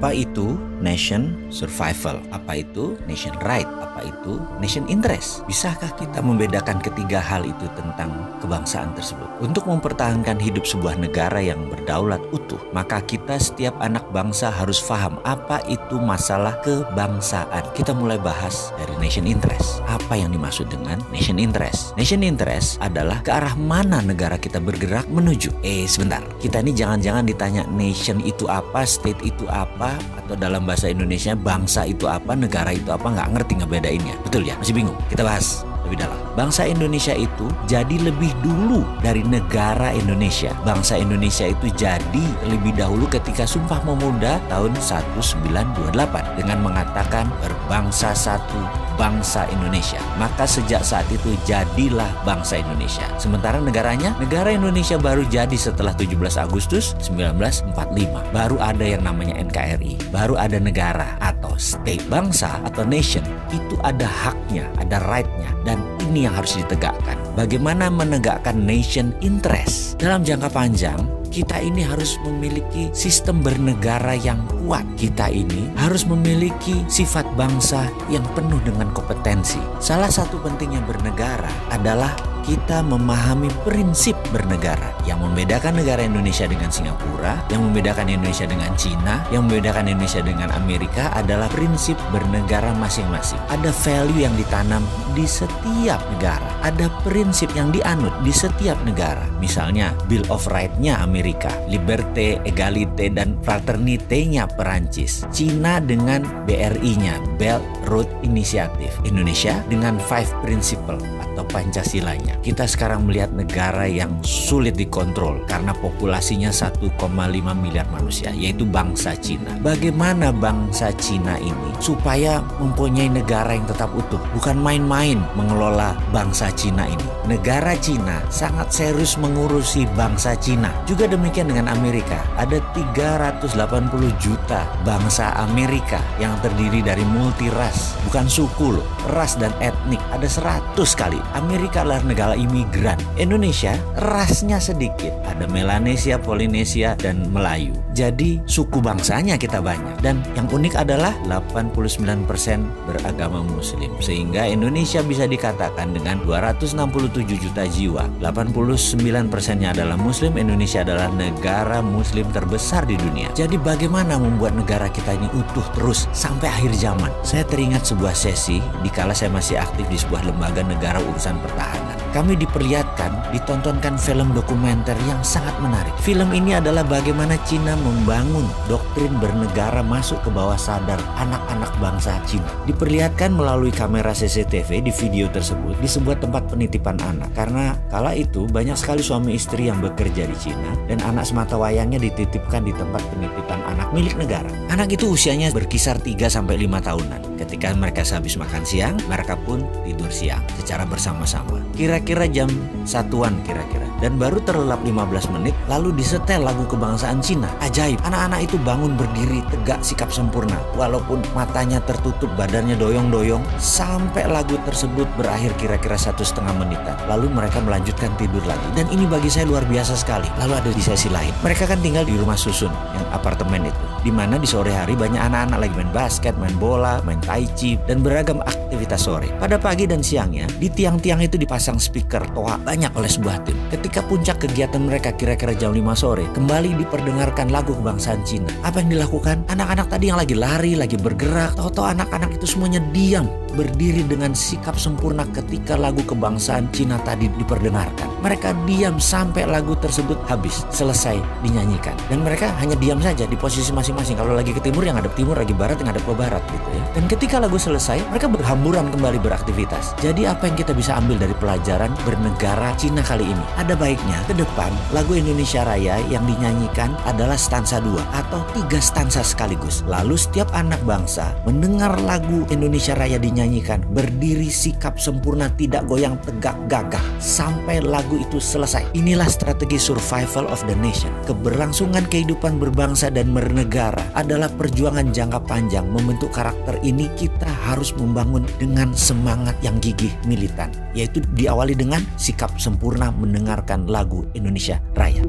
Apa itu nation survival? Apa itu nation right? Apa itu nation interest? Bisakah kita membedakan ketiga hal itu tentang kebangsaan tersebut? Untuk mempertahankan hidup sebuah negara yang berdaulat utuh, maka kita setiap anak bangsa harus paham apa itu masalah kebangsaan. Kita mulai bahas dari nation interest. Apa yang dimaksud dengan nation interest? Nation interest adalah ke arah mana negara kita bergerak menuju. Sebentar, kita ini jangan-jangan ditanya nation itu apa, state itu apa, atau dalam bahasa Indonesia bangsa itu apa, negara itu apa, nggak ngerti ngebedainnya. Betul ya? Masih bingung? Kita bahas lebih dalam. Bangsa Indonesia itu jadi lebih dulu dari negara Indonesia. Bangsa Indonesia itu jadi lebih dahulu ketika Sumpah Pemuda tahun 1928 dengan mengatakan berbangsa satu, bangsa Indonesia. Maka sejak saat itu jadilah bangsa Indonesia. Sementara negaranya, negara Indonesia baru jadi setelah 17 Agustus 1945. Baru ada yang namanya NKRI, baru ada negara atau state. Bangsa atau nation itu ada haknya, ada right-nya, dan ini yang harus ditegakkan. Bagaimana menegakkan nation interest? Dalam jangka panjang, kita ini harus memiliki sistem bernegara yang kuat. Kita ini harus memiliki sifat bangsa yang penuh dengan kompetensi. Salah satu pentingnya bernegara adalah kita memahami prinsip bernegara. Yang membedakan negara Indonesia dengan Singapura, yang membedakan Indonesia dengan Cina, yang membedakan Indonesia dengan Amerika adalah prinsip bernegara masing-masing. Ada value yang ditanam di setiap negara. Ada prinsip yang dianut di setiap negara. Misalnya Bill of Rights-nya Amerika, Liberté, Égalité, dan Fraternité-nya Perancis. Cina dengan BRI-nya, Belt Road Initiative. Indonesia dengan Five Principle atau Pancasilanya. Kita sekarang melihat negara yang sulit dikontrol karena populasinya 1,5 miliar manusia, yaitu bangsa Cina. Bagaimana bangsa Cina ini supaya mempunyai negara yang tetap utuh? Bukan main-main mengelola bangsa Cina ini. Negara Cina sangat serius mengurusi bangsa Cina. Juga demikian dengan Amerika. Ada 380 juta bangsa Amerika yang terdiri dari multi ras, bukan suku loh, ras dan etnik. Ada 100 kali. Amerika adalah negara imigran. Indonesia rasnya sedikit. Ada Melanesia, Polinesia, dan Melayu. Jadi suku bangsanya kita banyak. Dan yang unik adalah 89% beragama Muslim. Sehingga Indonesia bisa dikatakan dengan 267 juta jiwa, 89%-nya adalah Muslim. Indonesia adalah negara Muslim terbesar di dunia. Jadi bagaimana membuat negara kita ini utuh terus sampai akhir zaman? Saya teringat sebuah sesi dikala saya masih aktif di sebuah lembaga negara urusan pertahanan. Kami diperlihatkan, ditontonkan film dokumenter yang sangat menarik. Film ini adalah bagaimana Cina membangun doktrin bernegara masuk ke bawah sadar anak-anak bangsa Cina. Diperlihatkan melalui kamera CCTV di video tersebut di sebuah tempat penitipan anak. Karena kala itu banyak sekali suami istri yang bekerja di Cina dan anak sematawayangnya dititipkan di tempat penitipan anak milik negara. Anak itu usianya berkisar 3-5 tahunan. Ketika mereka sehabis makan siang, mereka pun tidur siang secara bersama-sama. Kira-kira jam 1-an kira-kira. Dan baru terlelap 15 menit lalu disetel lagu kebangsaan Cina. Ajaib, anak-anak itu bangun berdiri tegak sikap sempurna. Walaupun matanya tertutup, badannya doyong-doyong. Sampai lagu tersebut berakhir kira-kira 1,5 menitan. Lalu mereka melanjutkan tidur lagi. Dan ini bagi saya luar biasa sekali. Lalu ada di sesi lain. Mereka kan tinggal di rumah susun, yang apartemen itu. Dimana di sore hari banyak anak-anak lagi main basket, main bola, main tai chi, dan beragam aktivitas sore. Pada pagi dan siangnya, di tiang-tiang itu dipasang speaker toa banyak oleh sebuah tim. Ketika puncak kegiatan mereka kira-kira jam 5 sore, kembali diperdengarkan lagu kebangsaan Cina. Apa yang dilakukan? Anak-anak tadi yang lagi lari, lagi bergerak, tahu-tahu anak-anak itu semuanya diam, berdiri dengan sikap sempurna ketika lagu kebangsaan Cina tadi diperdengarkan. Mereka diam sampai lagu tersebut habis, selesai dinyanyikan. Dan mereka hanya diam saja di posisi masing-masing. Kalau lagi ke timur yang ngadep timur, lagi barat yang ngadep ke barat gitu ya. Dan ketika lagu selesai, mereka berhamburan kembali beraktivitas. Jadi apa yang kita bisa ambil dari pelajaran bernegara Cina kali ini? Ada baiknya ke depan lagu Indonesia Raya yang dinyanyikan adalah stansa 2 atau 3 stansa sekaligus. Lalu setiap anak bangsa mendengar lagu Indonesia Raya dinyanyikan, berdiri sikap sempurna, tidak goyang, tegak gagah sampai lagu itu selesai. Inilah strategi survival of the nation. Keberlangsungan kehidupan berbangsa dan bernegara adalah perjuangan jangka panjang. Membentuk karakter ini kita harus membangun dengan semangat yang gigih militan, yaitu diawali dengan sikap sempurna mendengarkan lagu Indonesia Raya.